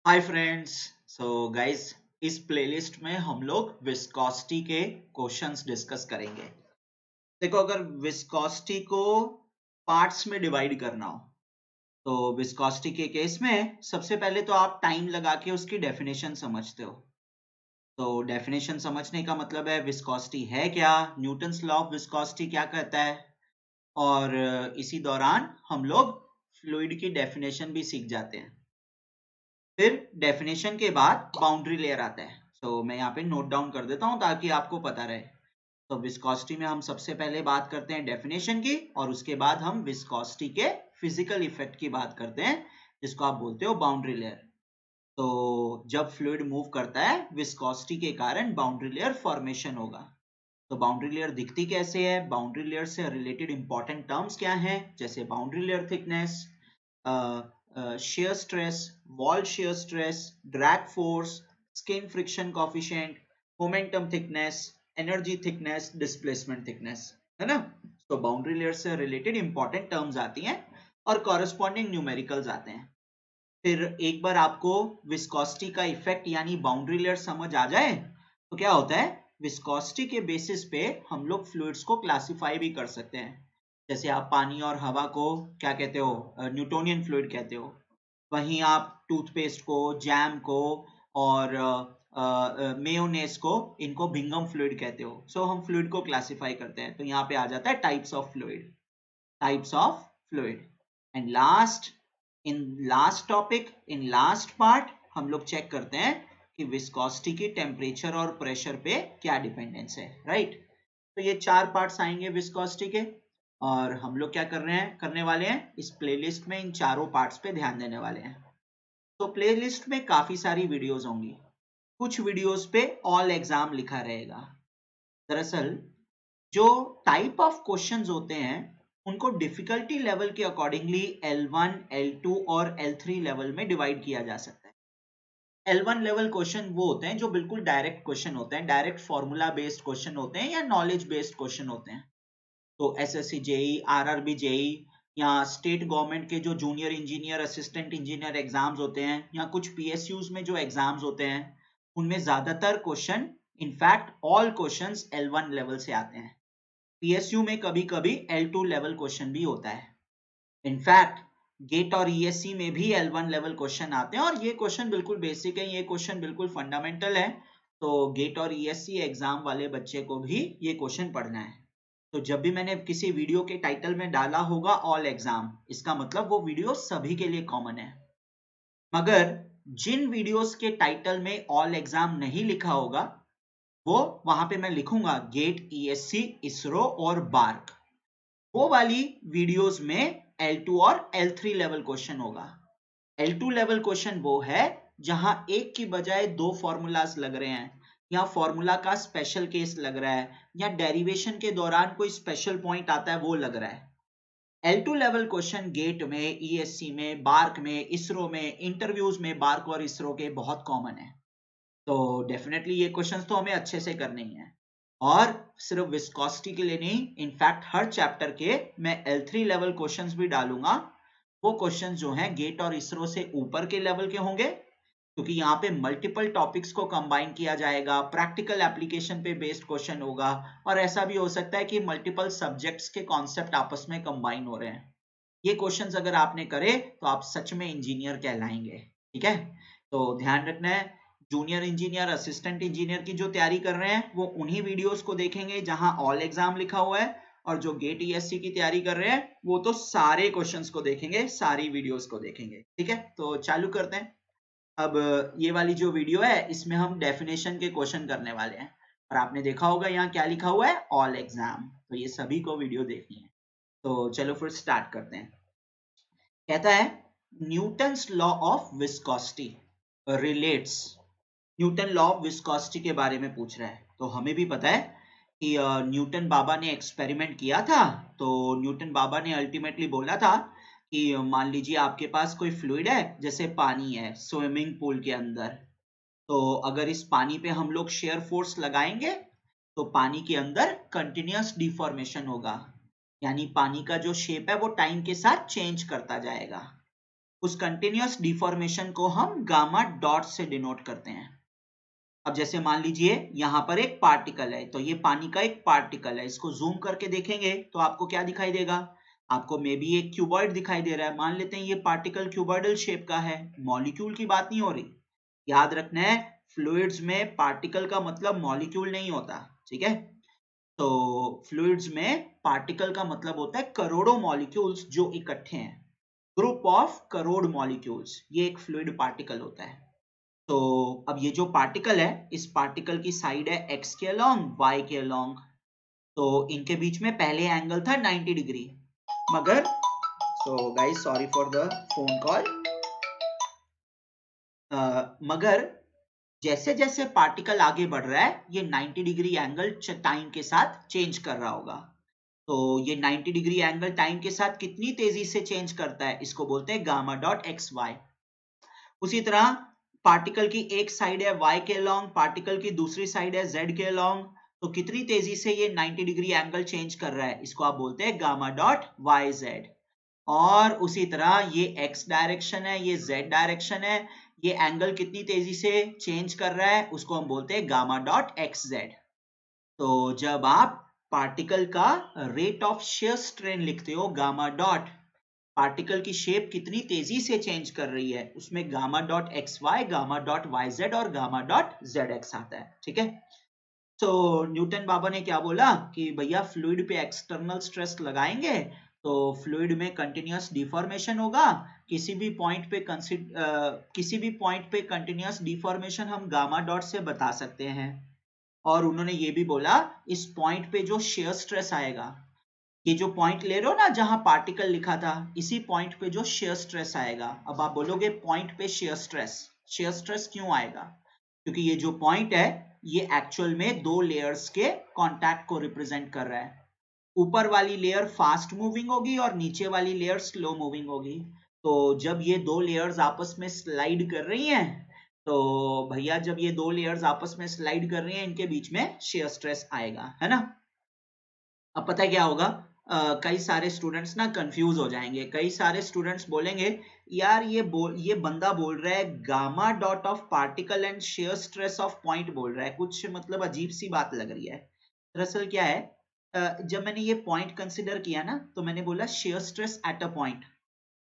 Hi friends. So guys, इस playlist में हम लोग विस्कोसिटी के क्वेश्चंस डिस्कस करेंगे। देखो, अगर विस्कोसिटी को पार्ट्स में डिवाइड करना हो तो विस्कोसिटी के केस में सबसे पहले तो आप टाइम लगा के उसकी डेफिनेशन समझते हो। तो डेफिनेशन समझने का मतलब है विस्कोसिटी है क्या, न्यूटन्स लॉ ऑफ विस्कोसिटी क्या कहता है, और इसी दौरान हम लोग फ्लूइड की डेफिनेशन भी सीख जाते हैं। फिर डेफिनेशन के बाद बाउंड्री लेयर आता है। मैं यहाँ पे नोट डाउन कर देता हूँ ताकि आपको पता रहे। तो विस्कोसिटी में हम सबसे पहले बात करते हैं डेफिनेशन की, और उसके बाद हम विस्कोसिटी के फिजिकल इफेक्ट की बात करते हैं, जिसको आप बोलते हो बाउंड्री लेयर। तो जब फ्लूइड मूव करता है विस्कोसिटी के कारण बाउंड्री लेयर फॉर्मेशन होगा। तो बाउंड्री लेयर दिखती कैसे है, बाउंड्री लेयर से रिलेटेड इंपॉर्टेंट टर्म्स क्या हैं, जैसे boundary layer thickness, shear stress, wall shear stress, drag force, skin friction coefficient, momentum thickness, energy thickness, displacement thickness, है ना। तो बाउंड्री लेयर से रिलेटेड इंपॉर्टेंट टर्म्स आती हैं और कॉरेस्पॉन्डिंग न्यूमेरिकल्स आते हैं। फिर एक बार आपको विस्कोसिटी का इफेक्ट यानी बाउंड्री लेयर समझ आ जाए तो क्या होता है, विस्कोसिटी के बेसिस पे हम लोग फ्लूइड्स को क्लासिफाई भी कर सकते हैं। जैसे आप पानी और हवा को क्या कहते हो, न्यूटोनियन फ्लूइड कहते हो। वहीं आप टूथपेस्ट को, जैम को और मेयोनेज को, इनको भिंगम फ्लूइड कहते हो। हम फ्लूइड को क्लासिफाई करते हैं। तो यहाँ पे आ जाता है types of fluid, types of fluid. And in last part हम लोग चेक करते हैं कि विस्कोसिटी की टेम्परेचर और प्रेशर पे क्या डिपेंडेंस है, राइट। तो ये चार पार्ट्स आएंगे विस्कोसिटी के, और हम लोग क्या करने वाले हैं इस प्लेलिस्ट में, इन चारों पार्ट्स पे ध्यान देने वाले हैं। तो प्लेलिस्ट में काफी सारी वीडियोस होंगी। कुछ वीडियोस पे ऑल एग्जाम लिखा रहेगा। दरअसल जो टाइप ऑफ क्वेश्चंस होते हैं उनको डिफिकल्टी लेवल के अकॉर्डिंगली L1, L2 और L3 लेवल में डिवाइड किया जा सकता है। L1 लेवल क्वेश्चन वो होते हैं जो बिल्कुल डायरेक्ट क्वेश्चन होते हैं, डायरेक्ट फॉर्मूला बेस्ड क्वेश्चन होते हैं या नॉलेज बेस्ड क्वेश्चन होते हैं। तो एसएससी जेई, आरआरबी जेई, या स्टेट गवर्नमेंट के जो junior engineer, assistant engineer exams होते हैं, या कुछ पीएसयूज में जो एग्जाम्स होते हैं, उनमें ज्यादातर question, in fact all questions L1 level से आते हैं। पीएसयू में कभी कभी L2 लेवल क्वेश्चन भी होता है। इनफैक्ट गेट और ईएससी में भी L1 लेवल क्वेश्चन आते हैं, और ये क्वेश्चन बिल्कुल बेसिक है, ये क्वेश्चन बिल्कुल फंडामेंटल है। तो गेट और ईएससी एग्जाम वाले बच्चे को भी ये क्वेश्चन पढ़ना है। तो जब भी मैंने किसी वीडियो के टाइटल में डाला होगा ऑल एग्जाम, इसका मतलब वो वीडियो सभी के लिए कॉमन है। मगर जिन वीडियोस के टाइटल में ऑल एग्जाम नहीं लिखा होगा, वो वहां पे मैं लिखूंगा गेट, ईएससी, इसरो और बार्क। वो वाली वीडियोस में L2 और L3 लेवल क्वेश्चन होगा। L2 लेवल क्वेश्चन वो है जहां एक की बजाय दो फॉर्मूलाज लग रहे हैं, या फॉर्मूला का स्पेशल केस लग रहा है, या डेरिवेशन के दौरान कोई स्पेशल पॉइंट आता है वो लग रहा है। L2 लेवल क्वेश्चन गेट में, ईएससी में, बार्क में, इसरो में, इंटरव्यूज में बार्क और इसरो के बहुत कॉमन है। तो डेफिनेटली ये क्वेश्चंस तो हमें अच्छे से करने ही है। और सिर्फ विस्कोसिटी के लिए नहीं, इनफैक्ट हर चैप्टर के मैं L3 लेवल क्वेश्चंस भी डालूंगा। वो क्वेश्चंस जो हैं गेट और इसरो से ऊपर के लेवल के होंगे, क्योंकि यहाँ पे मल्टीपल टॉपिक्स को कंबाइन किया जाएगा, प्रैक्टिकल एप्लीकेशन पे बेस्ड क्वेश्चन होगा, और ऐसा भी हो सकता है कि मल्टीपल सब्जेक्ट्स के कॉन्सेप्ट आपस में कंबाइन हो रहे हैं। ये क्वेश्चंस अगर आपने करे तो आप सच में इंजीनियर कहलाएंगे, ठीक है। तो ध्यान रखना है, जूनियर इंजीनियर, असिस्टेंट इंजीनियर की जो तैयारी कर रहे हैं वो उन्हीं वीडियोस को देखेंगे जहां ऑल एग्जाम लिखा हुआ है, और जो गेट ईएससी की तैयारी कर रहे हैं वो तो सारे क्वेश्चंस को देखेंगे, सारी वीडियोस को देखेंगे, ठीक है। तो चालू करते हैं। अब ये वाली जो वीडियो है इसमें हम डेफिनेशन के क्वेश्चन करने वाले हैं, और आपने देखा होगा यहाँ क्या लिखा हुआ है, ऑल एग्जाम। तो ये सभी को वीडियो देखनी है। तो चलो फिर स्टार्ट करते हैं। कहता है Newton's law of viscosity relates, Newton law of viscosity के बारे में पूछ रहा है। तो हमें भी पता है कि न्यूटन बाबा ने एक्सपेरिमेंट किया था। तो न्यूटन बाबा ने अल्टीमेटली बोला था कि मान लीजिए आपके पास कोई फ्लूइड है, जैसे पानी है स्विमिंग पूल के अंदर। तो अगर इस पानी पे हम लोग शेयर फोर्स लगाएंगे तो पानी के अंदर कंटिन्यूअस डिफॉर्मेशन होगा, यानी पानी का जो शेप है वो टाइम के साथ चेंज करता जाएगा। उस कंटिन्यूअस डिफॉर्मेशन को हम गामा डॉट से डिनोट करते हैं। अब जैसे मान लीजिए यहां पर एक पार्टिकल है, तो ये पानी का एक पार्टिकल है, इसको जूम करके देखेंगे तो आपको क्या दिखाई देगा? आपको मे बी एक क्यूबॉइड दिखाई दे रहा है। मान लेते हैं ये पार्टिकल क्यूबॉइडल शेप का है, मॉलिक्यूल की बात नहीं हो रही। याद रखना है, फ्लूइड्स में पार्टिकल का मतलब मॉलिक्यूल नहीं होता, ठीक है? तो फ्लूइड्स में पार्टिकल का मतलब होता है करोड़ों मॉलिक्यूल्स जो इकट्ठे हैं, ग्रुप ऑफ करोड़ मॉलिक्यूल्स, ये एक फ्लूइड पार्टिकल होता है। तो अब ये जो पार्टिकल है, इस पार्टिकल की साइड है x के अलोंग, y के अलोंग, तो इनके बीच में पहले एंगल था 90 डिग्री, मगर so guys sorry for the phone call, मगर जैसे जैसे पार्टिकल आगे बढ़ रहा है ये 90 डिग्री एंगल टाइम के साथ चेंज कर रहा होगा। तो ये 90 डिग्री एंगल टाइम के साथ कितनी तेजी से चेंज करता है, इसको बोलते हैं गामा डॉट एक्स वाई। उसी तरह पार्टिकल की एक साइड है y के अलोंग, पार्टिकल की दूसरी साइड है z के अलोंग, तो कितनी तेजी से ये 90 डिग्री एंगल चेंज कर रहा है, इसको आप बोलते हैं गामा डॉट वाई जेड। और उसी तरह ये x डायरेक्शन है, ये z डायरेक्शन है, ये एंगल कितनी तेजी से चेंज कर रहा है, उसको हम बोलते हैं गामा डॉट एक्स जेड। तो जब आप पार्टिकल का रेट ऑफ शेयर स्ट्रेन लिखते हो गामा डॉट, पार्टिकल की शेप कितनी तेजी से चेंज कर रही है, उसमें gamma dot X Y, gamma dot Y Z और गामा डॉट जेड एक्स आता है, ठीक है? तो न्यूटन बाबा ने क्या बोला कि भैया फ्लूइड पे एक्सटर्नल स्ट्रेस लगाएंगे तो फ्लूइड में कंटिन्यूअस डिफॉर्मेशन होगा, किसी भी पॉइंट पे कंटिन्यूअस डिफॉर्मेशन हम गामा डॉट से बता सकते हैं। और उन्होंने ये भी बोला इस पॉइंट पे जो शेयर स्ट्रेस आएगा, ये जो पॉइंट ले रहे हो ना जहां पार्टिकल लिखा था, इसी पॉइंट पे जो शेयर स्ट्रेस आएगा। अब आप बोलोगे पॉइंट पे शेयर स्ट्रेस क्यों आएगा? क्योंकि ये जो पॉइंट है ये एक्चुअल में दो लेयर्स के कांटेक्ट को रिप्रेजेंट कर रहा है। ऊपर वाली लेयर फास्ट मूविंग होगी और नीचे वाली लेयर स्लो मूविंग होगी। तो जब ये दो लेयर्स आपस में स्लाइड कर रही हैं, तो भैया जब ये दो लेयर्स आपस में स्लाइड कर रही हैं, इनके बीच में शेयर स्ट्रेस आएगा, है ना? अब पता है क्या होगा, कई सारे स्टूडेंट्स ना कंफ्यूज हो जाएंगे। कई सारे स्टूडेंट्स बोलेंगे यार ये बंदा बोल रहा है gamma dot of particle and shear stress of point बोल रहा है, कुछ मतलब अजीब सी बात लग रही है। दरअसल क्या है, जब मैंने ये पॉइंट कंसिडर किया ना तो मैंने बोला shear stress at a point.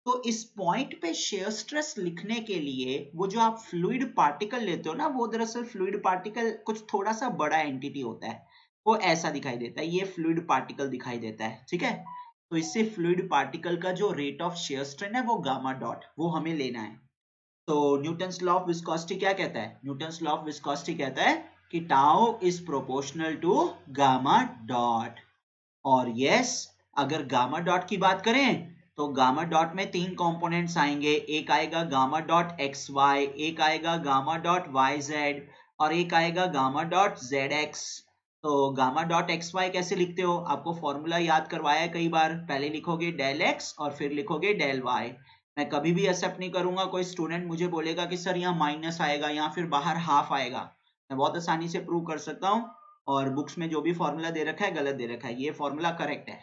तो इस पॉइंट पे शेयर स्ट्रेस लिखने के लिए वो जो आप फ्लूइड पार्टिकल लेते हो ना, वो दरअसल फ्लूइड पार्टिकल कुछ थोड़ा सा बड़ा एंटिटी होता है, वो ऐसा दिखाई देता है, ये फ्लूइड पार्टिकल दिखाई देता है, ठीक है? तो इससे फ्लूइड पार्टिकल का जो रेट ऑफ शेयर स्ट्रेन है वो गामा डॉट, वो हमें लेना है। तो न्यूटन्स लॉ ऑफ विस्कोसिटी क्या कहता है? न्यूटन्स लॉ ऑफ विस्कोसिटी कहता है कि tau is proportional to gamma dot. और यस, अगर गामा डॉट की बात करें तो गामा डॉट में तीन कंपोनेंट्स आएंगे, एक आएगा गामा डॉट एक्स वाई, एक आएगा गामा डॉट वाई जेड और एक आएगा गामा डॉट जेड एक्स। तो गामा डॉट एक्स वाई कैसे लिखते हो? आपको फॉर्मूला याद करवाया है कई बार, पहले लिखोगे डेल एक्स और फिर लिखोगे डेल वाई। मैं कभी भी एक्सेप्ट नहीं करूंगा कोई स्टूडेंट मुझे बोलेगा कि सर यहाँ माइनस आएगा या फिर बाहर हाफ आएगा। मैं बहुत आसानी से प्रूव कर सकता हूँ, और बुक्स में जो भी फॉर्मूला दे रखा है गलत दे रखा है, ये फॉर्मूला करेक्ट है।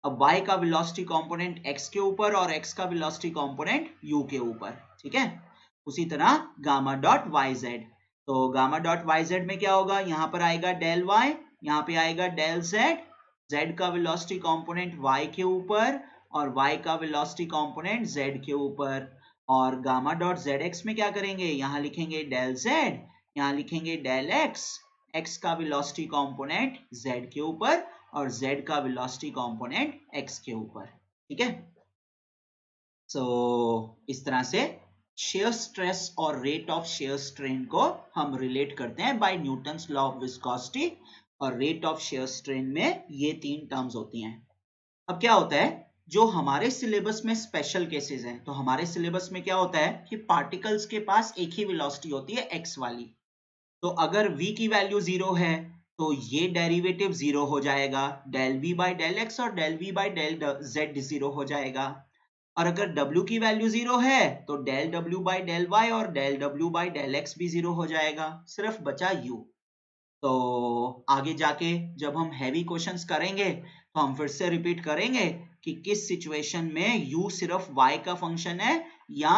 अब y का वेलोसिटी कंपोनेंट x के ऊपर और x का वेलोसिटी कंपोनेंट u के ऊपर, ठीक है? उसी तरह गामा डॉट yz, तो गामा डॉट yz में क्या होगा, यहाँ पर आएगा डेल y, यहाँ पे आएगा डेल z, z का वेलोसिटी कंपोनेंट y के ऊपर और y का वेलोसिटी कंपोनेंट z के ऊपर। और गामा डॉट zx में क्या करेंगे, यहाँ लिखेंगे डेल z, यहाँ लिखेंगे डेल x, x का वेलोसिटी कंपोनेंट z के ऊपर और z का वेलोसिटी कंपोनेंट x के ऊपर, ठीक है? सो इस तरह से शेयर स्ट्रेस और रेट ऑफ शेयर स्ट्रेन को हम रिलेट करते हैं by Newton's law of viscosity. और रेट ऑफ शेयर स्ट्रेन में ये तीन टर्म्स होती हैं। अब क्या होता है, जो हमारे सिलेबस में स्पेशल केसेस हैं, तो हमारे सिलेबस में क्या होता है कि पार्टिकल्स के पास एक ही वेलोसिटी होती है x वाली। तो अगर v की वैल्यू 0 है तो ये डेरिवेटिव 0 हो जाएगा, del v by del x और del v by del z 0 हो जाएगा। और अगर w की वैल्यू 0 है तो del w by del y और del w by del x भी 0 हो जाएगा, सिर्फ बचा u। तो आगे जाके जब हम हैवी क्वेश्चंस करेंगे तो हम फिर से रिपीट करेंगे कि किस सिचुएशन में u सिर्फ y का फंक्शन है या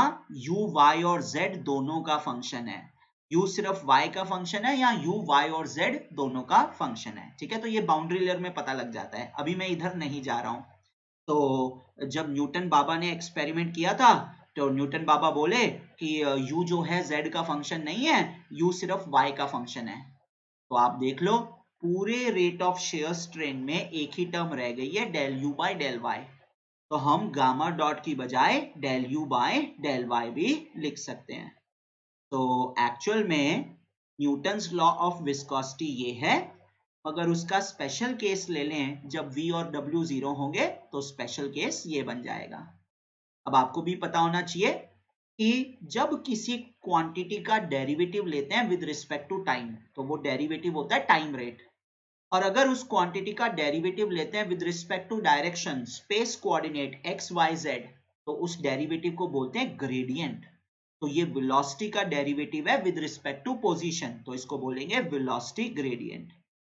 u y और z दोनों का फंक्शन है, u सिर्फ y का फंक्शन है या u y और z दोनों का फंक्शन है। ठीक है, तो ये बाउंड्री लेयर में पता लग जाता है। अभी मैं इधर नहीं जा रहा हूं। तो जब न्यूटन बाबा ने एक्सपेरिमेंट किया था तो न्यूटन बाबा बोले कि u जो है z का फंक्शन नहीं है, u सिर्फ y का फंक्शन है। तो आप देख लो पूरे रेट ऑफ शेयर स्ट्रेन में एक ही टर्म रह गई है, del u by del y। तो हम गामा डॉट की बजाय del u by del y भी लिख सकते हैं। तो एक्चुअल में न्यूटन्स लॉ ऑफ विस्कोसिटी ये है, अगर उसका स्पेशल केस ले लें जब v और w 0 होंगे तो स्पेशल केस ये बन जाएगा। अब आपको भी पता होना चाहिए कि जब किसी क्वांटिटी का डेरिवेटिव लेते हैं विद रिस्पेक्ट टू टाइम तो वो डेरिवेटिव होता है टाइम रेट, और अगर उस क्वांटिटी का डेरिवेटिव लेते हैं with respect to direction space coordinate x y z तो उस डेरिवेटिव को बोलते हैं ग्रेडियंट। तो ये वेलोसिटी का डेरिवेटिव है विद रिस्पेक्ट टू पोजीशन, तो इसको बोलेंगे वेलोसिटी ग्रेडियंट।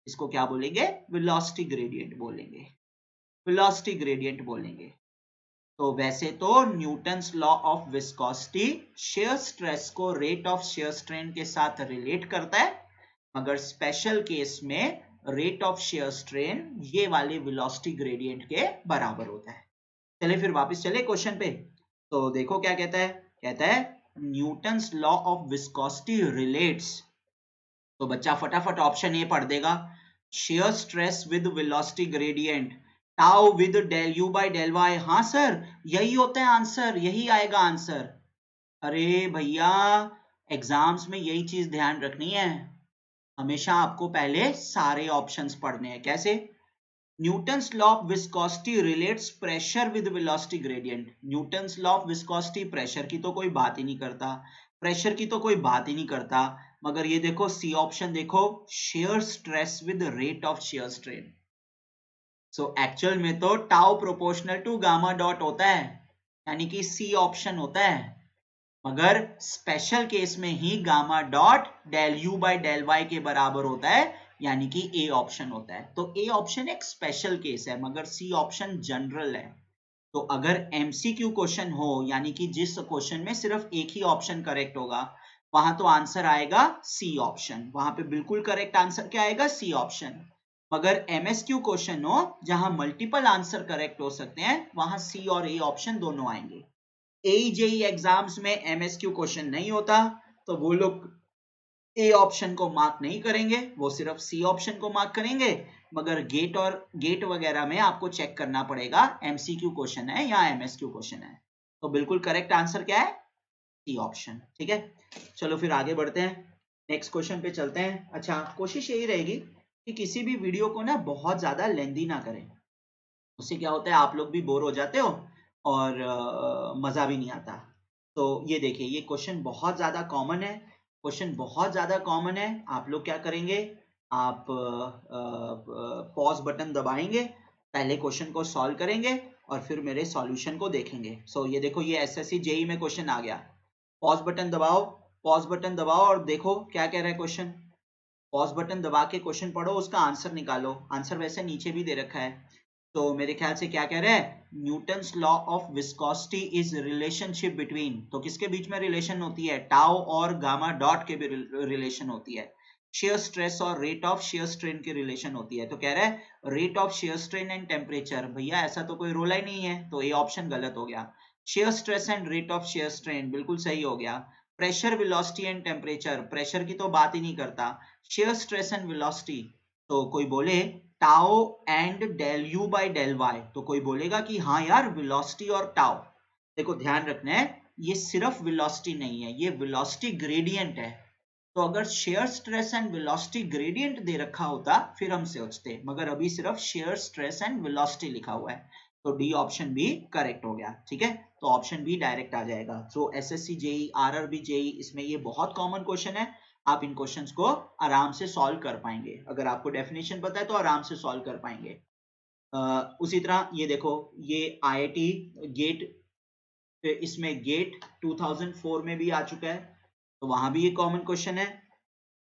इसको क्या बोलेंगे? वेलोसिटी ग्रेडियंट बोलेंगे, वेलोसिटी ग्रेडियंट बोलेंगे। तो वैसे तो Newton's law of viscosity shear stress को रेट ऑफ शेयर स्ट्रेन के साथ रिलेट करता है, मगर स्पेशल केस में रेट ऑफ शेयर स्ट्रेन ये वाले वेलोसिटी ग्रेडियंट के बराबर होता है। चले फिर वापस चले क्वेश्चन पे। तो देखो क्या कहता है, कहता है Newton's law of viscosity relates, तो बच्चा फटाफट ऑप्शन ए पढ़ देगा, shear stress with velocity gradient tau with del u by del y. हाँ सर यही होता है आंसर, यही आएगा आंसर। अरे भैया एग्जाम्स में यही चीज ध्यान रखनी है, हमेशा आपको पहले सारे ऑप्शंस पढ़ने हैं। कैसे? Newton's law of viscosity relates pressure with velocity gradient. Newton's law of viscosity pressure की तो कोई बात ही नहीं करता, प्रेशर की तो कोई बात ही नहीं करता, मगर ये देखो सी ऑप्शन देखो, shear stress with rate of shear strain. So actual में तो tau proportional to gamma dot होता है, यानी कि सी ऑप्शन होता है, मगर स्पेशल केस में ही gamma dot del u by del y के बराबर होता है, यानी कि ए ऑप्शन होता है। तो ए ऑप्शन एक स्पेशल केस है, मगर सी ऑप्शन जनरल है। तो अगर एमसीक्यू क्वेश्चन हो, यानी कि जिस क्वेश्चन में सिर्फ एक ही ऑप्शन करेक्ट होगा, वहां तो आंसर आएगा सी ऑप्शन, वहां पे बिल्कुल करेक्ट आंसर क्या आएगा? C option. मगर एमएसक्यू क्वेश्चन हो जहां मल्टीपल आंसर करेक्ट हो सकते हैं, वहां सी और ए ऑप्शन दोनों आएंगे। एईजेई एग्जाम्स में एमएसक्यू क्वेश्चन नहीं होता, तो वो लोग ए ऑप्शन को मार्क नहीं करेंगे, वो सिर्फ सी ऑप्शन को मार्क करेंगे। मगर गेट वगैरह में आपको चेक करना पड़ेगा एमसीक्यू क्वेश्चन है या एमएसक्यू क्वेश्चन है। तो बिल्कुल करेक्ट आंसर क्या है? C option. ठीक है, चलो फिर आगे बढ़ते हैं, नेक्स्ट क्वेश्चन पे चलते हैं। अच्छा, कोशिश यही रहेगी कि किसी भी वीडियो को ना बहुत ज्यादा लेंदी ना करें, उससे क्या होता है आप लोग भी बोर हो जाते हो और मजा भी नहीं आता। तो ये देखिए, ये क्वेश्चन बहुत ज्यादा कॉमन है, क्वेश्चन बहुत ज्यादा कॉमन है। आप लोग क्या करेंगे, आप पॉज बटन दबाएंगे, पहले क्वेश्चन को सॉल्व करेंगे और फिर मेरे सॉल्यूशन को देखेंगे। सो ये देखो, ये एसएससी जेई में क्वेश्चन आ गया। पॉज बटन दबाओ, पॉज बटन दबाओ और देखो क्या कह रहा है क्वेश्चन। पॉज बटन दबा के क्वेश्चन पढ़ो, उसका आंसर निकालो। आंसर वैसे नीचे भी दे रखा है। तो मेरे ख्याल से क्या कह रहा है, Newton's law of viscosity is relationship between, तो किसके बीच में रिलेशन होती है? टाउ और गामा डॉट के भी रिलेशन होती है। शेयर स्ट्रेस और रेट ऑफ शेयर स्ट्रेन की रिलेशन होती है। तो कह रहा है rate of shear strain and temperature. भैया ऐसा तो कोई रोला ही नहीं है, तो ये ऑप्शन गलत हो गया। Share stress and rate of shear strain बिल्कुल सही हो गया। Pressure velocity and temperature, pressure की तो बात ही नहीं करता। शेयर स्ट्रेस एंड वेलोसिटी, तो कोई बोले tau and del u by del y, तो कोई बोलेगा कि हाँ यार वेलोसिटी और टाउ। देखो ध्यान रखना है, ये सिर्फ वेलोसिटी नहीं है, ये वेलोसिटी ग्रेडियंट है। तो अगर shear stress and velocity gradient दे रखा होता फिर हम सोचते, मगर अभी सिर्फ शेयर स्ट्रेस एंड वेलोसिटी लिखा हुआ है, तो डी ऑप्शन भी करेक्ट हो गया। ठीक है, तो ऑप्शन बी डायरेक्ट आ जाएगा। सो एसएससी जेई, आरआरबी जेई, इसमें ये बहुत कॉमन क्वेश्चन है, आप इन क्वेश्चंस को आराम से सॉल्व कर पाएंगे। अगर आपको डेफिनेशन पता है तो आराम से सॉल्व कर पाएंगे। उसी तरह ये देखो, ये आईआईटी गेट, इसमें गेट 2004 में भी आ चुका है, तो वहां भी ये कॉमन क्वेश्चन है।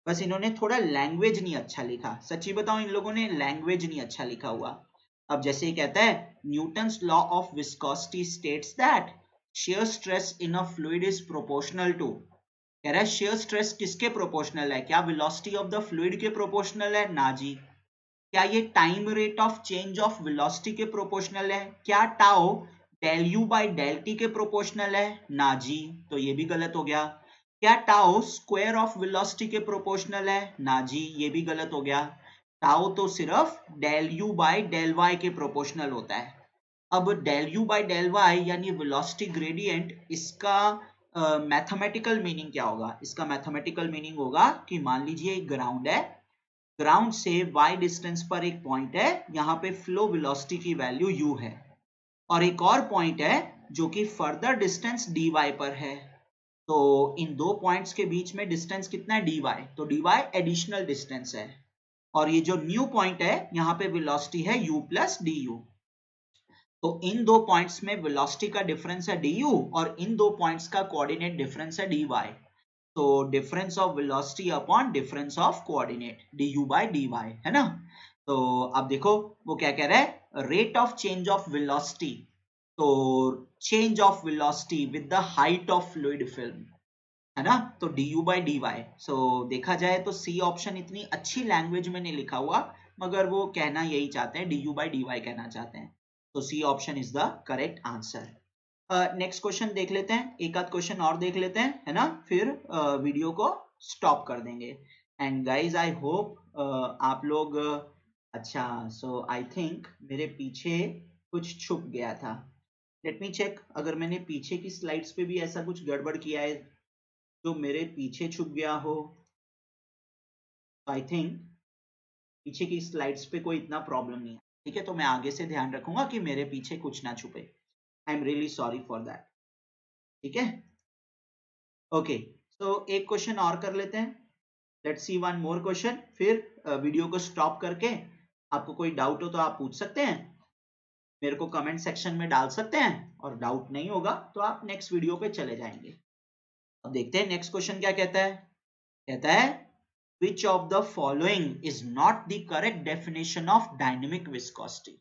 बस इन्होंने थोड़ा लैंग्वेज नहीं अच्छा लिखा, सच्ची बताऊं इन लोगों ने लैंग्वेज नहीं अच्छा लिखा हुआ। अब जैसे ही कहता है Newton's law of viscosity states that shear stress in a fluid is proportional to, कह रहा है shear stress किसके प्रोपोर्शनल है? क्या velocity of the fluid के प्रोपोर्शनल है? ना जी। क्या ये time rate of change of velocity के प्रोपोर्शनल है? क्या tau del u by del t के प्रोपोर्शनल है? ना जी, तो ये भी गलत हो गया। क्या टाउ स्क्वायर ऑफ वेलोसिटी के प्रोपोर्शनल है? ना जी, ये भी गलत हो गया। टाउ तो सिर्फ del u by del y के प्रोपोर्शनल होता है। अब del u by del y यानी वेलोसिटी ग्रेडियंट, इसका मैथमेटिकल मीनिंग क्या होगा? इसका मैथमेटिकल मीनिंग होगा कि मान लीजिए एक ग्राउंड है, ग्राउंड से y डिस्टेंस पर एक पॉइंट है, यहाँ पे फ्लो वेलोसिटी की वैल्यू u है, और एक और पॉइंट है जो कि फर्दर डिस्टेंस dy पर है। तो इन दो पॉइंट्स के बीच में डिस्टेंस कितना है? dy, तो dy एडिशनल डिस्टेंस है, और ये जो न्यू पॉइंट है यहाँ पे वेलोसिटी है u प्लस du। तो इन दो पॉइंट्स में वेलोसिटी का डिफरेंस है du, और इन दो पॉइंट्स का कोऑर्डिनेट डिफरेंस है dy। तो difference of velocity upon difference of coordinate du by dy, है ना। तो अब देखो वो क्या कह रहा है, rate of change of velocity, तो change of velocity with the height of fluid film, है ना, तो du बाई dy। सो देखा जाए तो सी ऑप्शन इतनी अच्छी लैंग्वेज में नहीं लिखा हुआ, मगर वो कहना यही चाहते हैं, du बाई dy कहना चाहते हैं। तो C option is the correct answer. Next question देख लेते हैं, एक आध क्वेश्चन और देख लेते हैं, है ना, फिर वीडियो को स्टॉप कर देंगे। एंड गाइज आई होप आप लोग अच्छा, सो आई थिंक मेरे पीछे कुछ छुप गया था। लेट मी चेक, अगर मैंने पीछे की स्लाइड्स पे भी ऐसा कुछ गड़बड़ किया है जो मेरे पीछे छुप गया हो, आई थिंक पीछे की स्लाइड्स पे कोई इतना प्रॉब्लम नहीं है, ठीक है। तो मैं आगे से ध्यान रखूंगा कि मेरे पीछे कुछ ना छुपे। I am really sorry for that, ठीक है। ओके, तो एक क्वेश्चन और कर लेते हैं। Let's see one more question, फिर वीडियो को स्टॉप करके आपको कोई डाउट हो तो आप पूछ सकते हैं, मेरे को कमेंट सेक्शन में डाल सकते हैं, और डाउट नहीं होगा तो आप नेक्स्ट वीडियो पे चले जाएंगे। अब देखते हैं नेक्स्ट क्वेश्चन क्या कहता है। कहता है which of the following is not the correct definition of dynamic viscosity?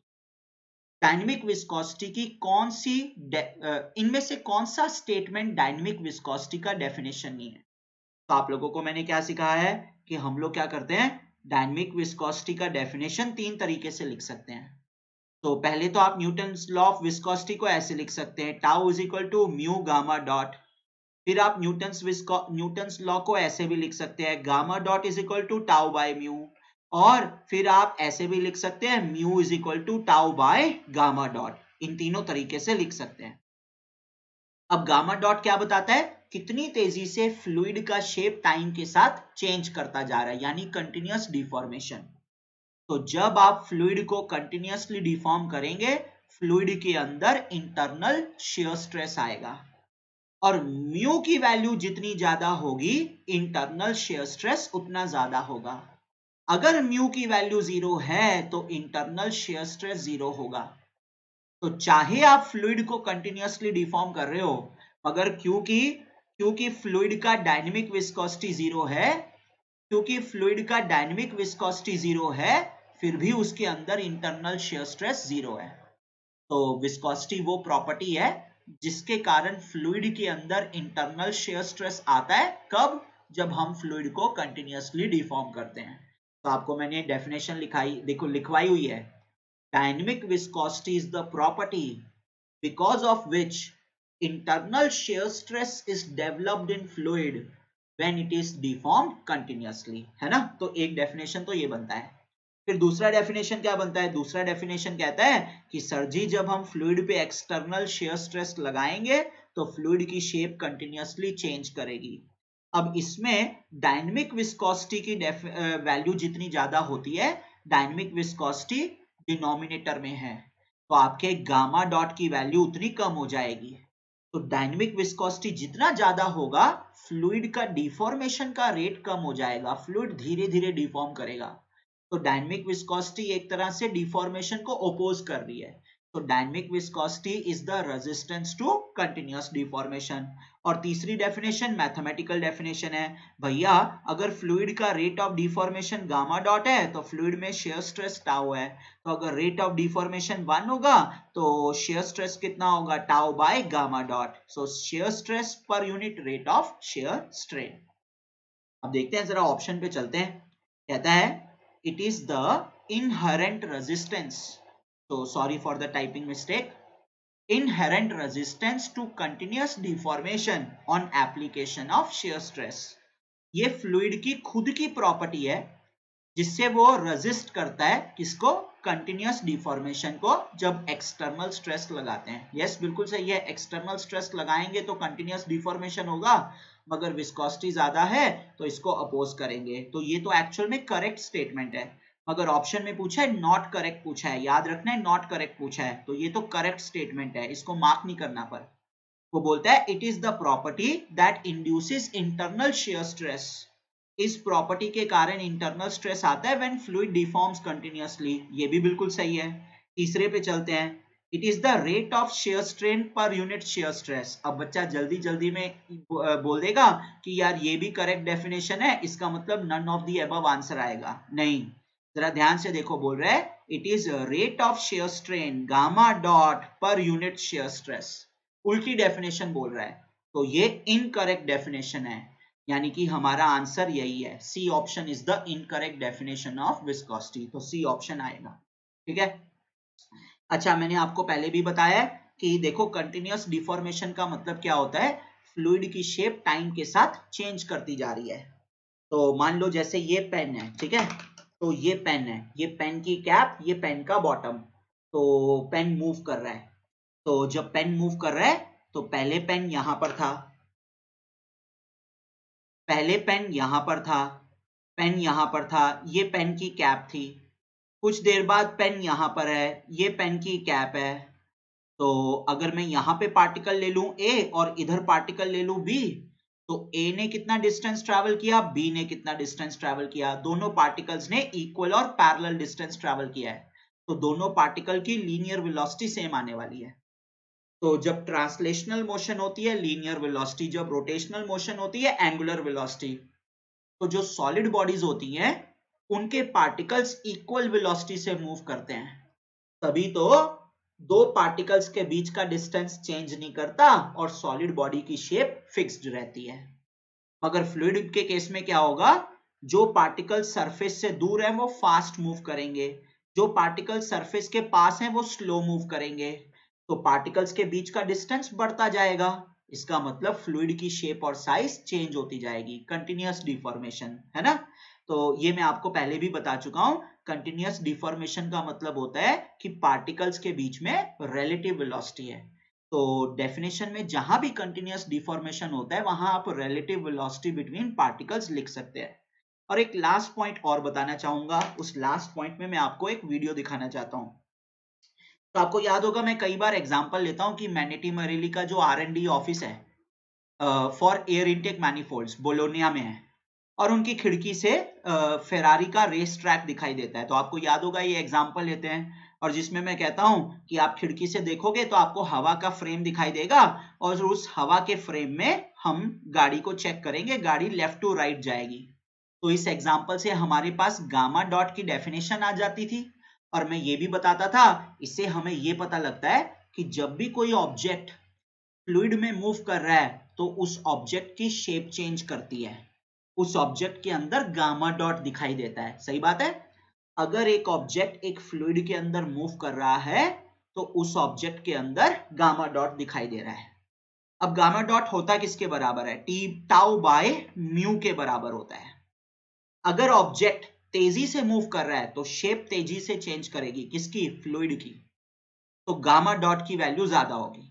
Dynamic viscosity की कौन सी इनमें से कौन सा स्टेटमेंट डायनेमिक विस्कोसिटी का डेफिनेशन नहीं है? तो आप लोगों को मैंने क्या सिखाया है कि हम लोग क्या करते हैं, डायनेमिक विस्कोसिटी का डेफिनेशन तीन तरीके से लिख सकते हैं। तो पहले तो आप न्यूटन्स लॉ ऑफ विस्कोसिटी को ऐसे लिख सकते हैं, tau is equal to mu gamma dot. फिर आप न्यूटन्स लॉ को ऐसे भी लिख सकते हैं, gamma dot is equal to tau by mu. और फिर आप ऐसे भी लिख सकते हैं, mu is equal to tau by gamma dot. इन तीनों तरीके से लिख सकते हैं। अब गामा डॉट क्या बताता है, कितनी तेजी से फ्लूइड का शेप टाइम के साथ चेंज करता जा रहा है, यानी कंटिन्यूअस डिफॉर्मेशन। तो जब आप फ्लूइड को कंटिन्यूअसली डिफॉर्म करेंगे, फ्लूइड के अंदर इंटरनल शियर स्ट्रेस आएगा, और म्यू की वैल्यू जितनी ज्यादा होगी, इंटरनल शियर स्ट्रेस उतना ज्यादा होगा। अगर म्यू की वैल्यू 0 है तो इंटरनल शियर स्ट्रेस 0 होगा। तो चाहे आप फ्लूइड को कंटिन्यूअसली डिफॉर्म कर रहे हो, मगर क्योंकि फ्लूइड का डायनेमिक विस्कोसिटी 0 है, क्योंकि फ्लूइड का डायनेमिक विस्कोसिटी 0 है, फिर भी उसके अंदर इंटरनल शियर स्ट्रेस 0 है। तो विस्कोसिटी वो प्रॉपर्टी है जिसके कारण फ्लूइड के अंदर इंटरनल शियर स्ट्रेस आता है। कब? जब हम फ्लूइड को कंटिन्यूअसली डिफॉर्म करते हैं। तो आपको मैंने डेफिनेशन लिखवाई हुई है, dynamic viscosity is the property because of which internal shear stress is developed in fluid when it is deformed continuously, है ना। तो एक डेफिनेशन तो ये बनता है। फिर दूसरा डेफिनेशन क्या बनता है, दूसरा डेफिनेशन कहता है कि सर जी जब हम फ्लूइड पे एक्सटर्नल शियर स्ट्रेस लगाएंगे तो फ्लूइड की शेप कंटिन्यूअसली चेंज करेगी। अब इसमें डायनेमिक विस्कोसिटी की वैल्यू जितनी ज्यादा होती है, डायनेमिक विस्कोसिटी डिनोमिनेटर में है, तो आपके गामा डॉट की वैल्यू उतनी कम हो जाएगी। तो डायनेमिक विस्कोसिटी जितना ज्यादा होगा, फ्लूइड का डिफॉर्मेशन का रेट कम हो जाएगा, फ्लूइड धीरे धीरे डिफॉर्म करेगा। तो डायनेमिक विस्कोसिटी एक तरह से डिफॉर्मेशन को ओपोज कर रही है। तो dynamic viscosity is the resistance to continuous deformation, और तीसरी डेफिनेशन मैथमेटिकल डेफिनेशन है, भैया अगर फ्लूइड का rate of deformation gamma dot है तो फ्लूइड में शेयर स्ट्रेस टाउ है, तो अगर रेट ऑफ डिफॉर्मेशन 1 होगा तो शेयर स्ट्रेस कितना होगा, tau by gamma dot, so shear stress per unit rate of shear strain. अब देखते हैं, जरा ऑप्शन पे चलते हैं। कहता है it is the inherent resistance, तो sorry for the typing mistake, inherent resistance to continuous deformation on application of shear stress। ये फ्लूइड की खुद की प्रॉपर्टी है जिससे वो रेजिस्ट करता है किसको, कंटिन्यूअस डिफॉर्मेशन को, जब एक्सटर्नल स्ट्रेस लगाते हैं। यस बिल्कुल सही है, एक्सटर्नल स्ट्रेस लगाएंगे तो कंटिन्यूअस डिफॉर्मेशन होगा, मगर विस्कोसिटी ज्यादा है तो इसको अपोज करेंगे। तो ये तो एक्चुअल में करेक्ट स्टेटमेंट है, मगर ऑप्शन में पूछा है नॉट करेक्ट पूछा है, याद रखना है नॉट करेक्ट पूछा है, तो ये तो करेक्ट स्टेटमेंट है, इसको मार्क नहीं करना। पर वो बोलता है it is the property that induces internal shear stress, इस प्रॉपर्टी के कारण इंटरनल स्ट्रेस आता है व्हेन फ्लूइड डिफॉर्म्स कंटिन्यूअसली, ये भी बिल्कुल सही है। तीसरे पे चलते हैं, it is the rate of shear strain पर यूनिट शेयर स्ट्रेस। अब बच्चा जल्दी जल्दी में बोल देगा कि यार ये भी करेक्ट डेफिनेशन है, इसका मतलब none of the above answer आएगा, नहीं, जरा ध्यान से देखो, बोल रहा है it is rate of shear strain gamma dot per unit shear stress, उल्टी डेफिनेशन बोल रहा है, तो ये इनकरेक्ट डेफिनेशन है, यानी कि हमारा आंसर यही है, C option is the incorrect definition of viscosity, तो सी ऑप्शन आएगा। ठीक है, अच्छा मैंने आपको पहले भी बताया कि देखो कंटिन्यूअस डिफॉर्मेशन का मतलब क्या होता है, फ्लूइड की शेप टाइम के साथ चेंज करती जा रही है। तो मान लो जैसे ये पेन है, ठीक है, तो ये पेन है, ये पेन की कैप, ये पेन का बॉटम, तो पेन मूव कर रहा है, तो जब पेन मूव कर रहा है तो पहले पेन यहां पर था, पहले पेन यहां पर था, पेन यहां पर था, ये पेन की कैप थी, कुछ देर बाद पेन यहां पर है, ये पेन की कैप है, तो अगर मैं यहां पे पार्टिकल ले लूं ए और इधर पार्टिकल ले लूं बी, तो ए ने कितना डिस्टेंस ट्रैवल किया, बी ने कितना डिस्टेंस ट्रैवल किया, दोनों पार्टिकल्स ने इक्वल और पैरेलल डिस्टेंस ट्रैवल किया है, तो दोनों पार्टिकल की लीनियर वेलोसिटी सेम आने वाली है। तो जब ट्रांसलेशनल मोशन होती है लीनियर वेलोसिटी, जब रोटेशनल मोशन होती है एंगुलर वेलोसिटी, तो जो सॉलिड बॉडीज होती हैं उनके पार्टिकल्स इक्वल वेलोसिटी से मूव करते हैं, तभी तो दो पार्टिकल्स के बीच का डिस्टेंस चेंज नहीं करता और सॉलिड बॉडी की शेप फिक्स्ड रहती है। मगर फ्लूइड के केस में क्या होगा, जो पार्टिकल सरफेस से दूर है वो फास्ट मूव करेंगे, जो पार्टिकल सरफेस के पास है वो स्लो मूव करेंगे, तो पार्टिकल्स के बीच का डिस्टेंस बढ़ता जाएगा, इसका मतलब फ्लूइड की शेप और साइज चेंज होती जाएगी, कंटिन्यूअस डिफॉर्मेशन है ना। तो ये मैं आपको पहले भी बता चुका हूं, कंटिन्यूअस डिफॉर्मेशन का मतलब होता है कि पार्टिकल्स के बीच में रिलेटिव वेलोसिटी है, तो डेफिनेशन में जहां भी कंटिन्यूअस डिफॉर्मेशन होता है वहां आप रिलेटिव वेलोसिटी बिटवीन पार्टिकल्स लिख सकते हैं। और एक लास्ट पॉइंट और बताना चाहूंगा, उस लास्ट पॉइंट में मैं आपको एक वीडियो दिखाना चाहता हूं। तो आपको याद होगा मैं कई बार एग्जांपल लेता हूं कि मैनेटी मरेली का जो R&D ऑफिस है फॉर एयर इनटेक मैनिफोल्ड्स बोलोनिया में है, और उनकी खिड़की से फेरारी का रेस ट्रैक दिखाई देता है, तो आपको याद होगा ये एग्जांपल लेते हैं और जिसमें मैं कहता हूं कि आप खिड़की से देखोगे तो आपको हवा का फ्रेम दिखाई देगा और उस हवा के फ्रेम में हम गाड़ी को चेक करेंगे, गाड़ी लेफ्ट टू राइट जाएगी। तो इस एग्जांपल से हमारे पास गामा डॉट की डेफिनेशन आ जाती थी और मैं ये भी बताता था, इससे हमें ये पता लगता है कि जब भी कोई ऑब्जेक्ट फ्लूइड में मूव कर रहा है तो उस ऑब्जेक्ट की शेप चेंज करती है, उस ऑब्जेक्ट के अंदर गामा डॉट दिखाई देता है, सही बात है। अगर एक ऑब्जेक्ट एक फ्लूइड के अंदर मूव कर रहा है तो उस ऑब्जेक्ट के अंदर गामा डॉट दिखाई दे रहा है। अब गामा डॉट होता किसके बराबर है, टी टाउ बाय म्यू के बराबर होता है। अगर ऑब्जेक्ट तेजी से मूव कर रहा है तो शेप तेजी से चेंज करेगी, किसकी, फ्लूइड की, तो गामा डॉट की वैल्यू ज्यादा होगी।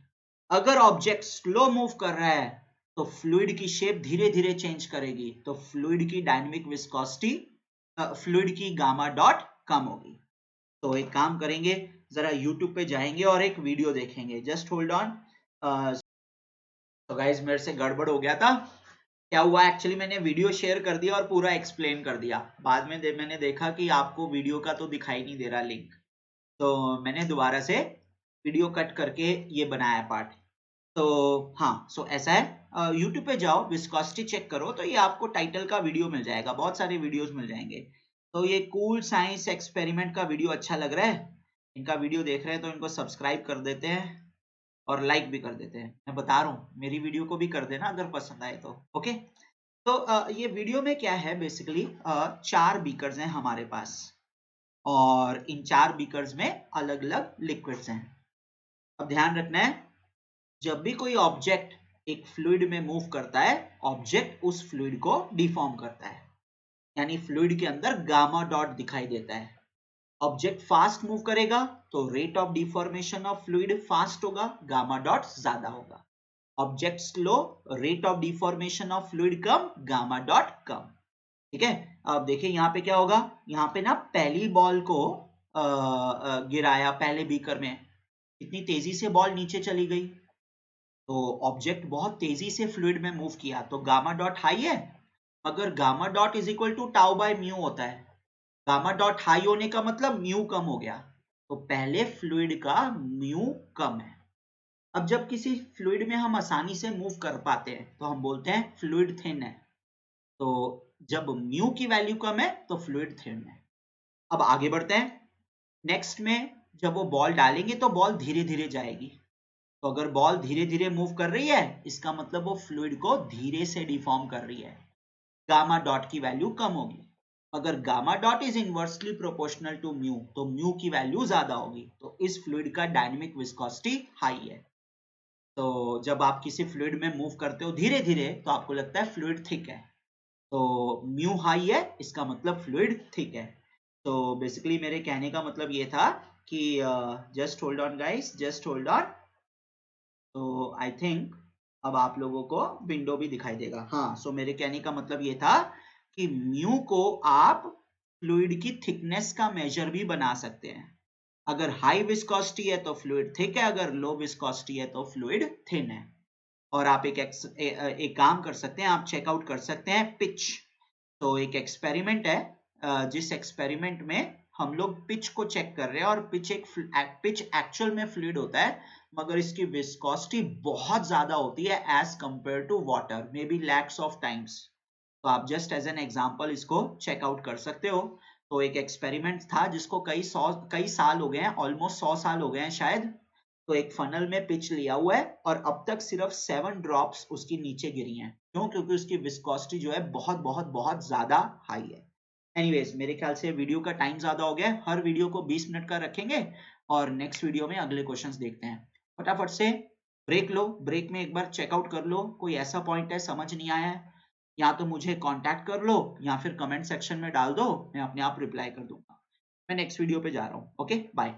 अगर ऑब्जेक्ट स्लो मूव कर रहा है तो फ्लूइड की शेप धीरे धीरे चेंज करेगी, तो फ्लूइड की डायनेमिक विस्कोसिटी, फ्लूइड की गामा डॉट कम होगी। तो एक काम करेंगे, जरा YouTube पे जाएंगे और एक वीडियो देखेंगे, जस्ट होल्ड ऑन। तो गाइस मेरे से गड़बड़ हो गया था, क्या हुआ एक्चुअली मैंने वीडियो शेयर कर दिया और पूरा एक्सप्लेन कर दिया, बाद में मैंने देखा कि आपको वीडियो का तो दिखाई नहीं दे रहा लिंक, तो मैंने दोबारा से वीडियो कट करके ये बनाया पार्ट। तो हाँ, सो ऐसा है, यूट्यूब पे जाओ, विस्कोसिटी चेक करो, तो ये आपको टाइटल का वीडियो मिल जाएगा, बहुत सारे वीडियोस मिल जाएंगे। तो ये कूल साइंस एक्सपेरिमेंट का वीडियो अच्छा लग रहा है, इनका वीडियो देख रहे हैं तो इनको सब्सक्राइब कर देते हैं और लाइक भी कर देते हैं। मैं बता रहा हूँ, मेरी वीडियो को भी कर देना अगर पसंद आए तो। ओके, तो ये वीडियो में क्या है, बेसिकली 4 बीकर्स हैं हमारे पास, और इन 4 बीकर्स में अलग अलग लिक्विड्स हैं। अब ध्यान रखना है, जब भी कोई ऑब्जेक्ट एक फ्लूइड में मूव करता है, ऑब्जेक्ट उस फ्लूइड को डिफॉर्म करता है, यानी फ्लूइड के अंदर गामा डॉट दिखाई देता है। ऑब्जेक्ट फास्ट मूव करेगा तो rate of deformation of fluid fast होगा, गामा डॉट ज्यादा होगा। Object slow, rate of deformation of fluid कम, गामा डॉट कम। ठीक है, अब देखिए यहाँ पे क्या होगा, यहाँ पे ना पहली बॉल को गिराया पहले बीकर में, इतनी तेजी से बॉल नीचे चली गई, तो ऑब्जेक्ट बहुत तेजी से फ्लूइड में मूव किया, तो गामा डॉट हाई है। अगर gamma dot is equal to tau by mu होता है, गामा डॉट हाई होने का मतलब म्यू कम हो गया, तो पहले फ्लूइड का म्यू कम है। अब जब किसी फ्लूइड में हम आसानी से मूव कर पाते हैं तो हम बोलते हैं फ्लूइड थिन है। तो जब म्यू की वैल्यू कम है तो फ्लूइड थिन है। अब आगे बढ़ते हैं, नेक्स्ट में जब वो बॉल डालेंगे तो बॉल धीरे धीरे जाएगी, तो अगर बॉल धीरे धीरे मूव कर रही है, इसका मतलब वो फ्लूइड को धीरे से डिफॉर्म कर रही है, गामा डॉट की वैल्यू कम होगी। अगर gamma dot is inversely proportional to mu, तो म्यू की वैल्यू ज्यादा होगी, तो इस फ्लूइड का डायनेमिक विस्कोसिटी हाई है। तो जब आप किसी फ्लूइड में मूव करते हो धीरे धीरे, तो आपको लगता है फ्लूइड थिक है, तो म्यू हाई है, इसका मतलब फ्लूइड थिक है। तो बेसिकली मेरे कहने का मतलब ये था कि just hold on guys, just hold on. तो आई थिंक अब आप लोगों को विंडो भी दिखाई देगा। हाँ, सो मेरे कहने का मतलब ये था कि म्यू को आप फ्लूइड की थिकनेस का मेजर भी बना सकते हैं। अगर हाई विस्कोसिटी है तो फ्लूइड थिक है, अगर लो विस्कोसिटी है तो फ्लूइड थिन है। और आप एक काम कर सकते हैं, आप चेकआउट कर सकते हैं पिच। तो एक एक्सपेरिमेंट है, जिस एक्सपेरिमेंट में हम लोग पिच को चेक कर रहे हैं, और पिच एक्चुअल में फ्लूइड होता है, मगर इसकी विस्कोसिटी बहुत ज्यादा होती है as compare to water, maybe lakhs of times. तो आप जस्ट एज एन एग्जांपल इसको चेकआउट कर सकते हो। तो एक एक्सपेरिमेंट था जिसको कई साल हो गए हैं, ऑलमोस्ट 100 साल हो गए हैं शायद। तो एक फनल में पिच लिया हुआ है और अब तक सिर्फ 7 ड्रॉप्स उसकी नीचे गिरी हैं। क्यों? क्योंकि उसकी विस्कोसिटी जो है बहुत बहुत बहुत ज्यादा हाई है। एनीवेज, मेरे ख्याल से वीडियो का टाइम ज्यादा हो गया है, हर वीडियो को 20 मिनट का रखेंगे और नेक्स्ट वीडियो में अगले क्वेश्चंस देखते हैं। फटाफट से ब्रेक लो, ब्रेक में एक बार चेकआउट कर लो, कोई ऐसा पॉइंट है समझ नहीं आया है, या तो मुझे कांटेक्ट कर लो या फिर कमेंट सेक्शन में डाल दो, मैं अपने आप रिप्लाई कर दूंगा। मैं नेक्स्ट वीडियो पे जा रहा हूँ। Okay, bye.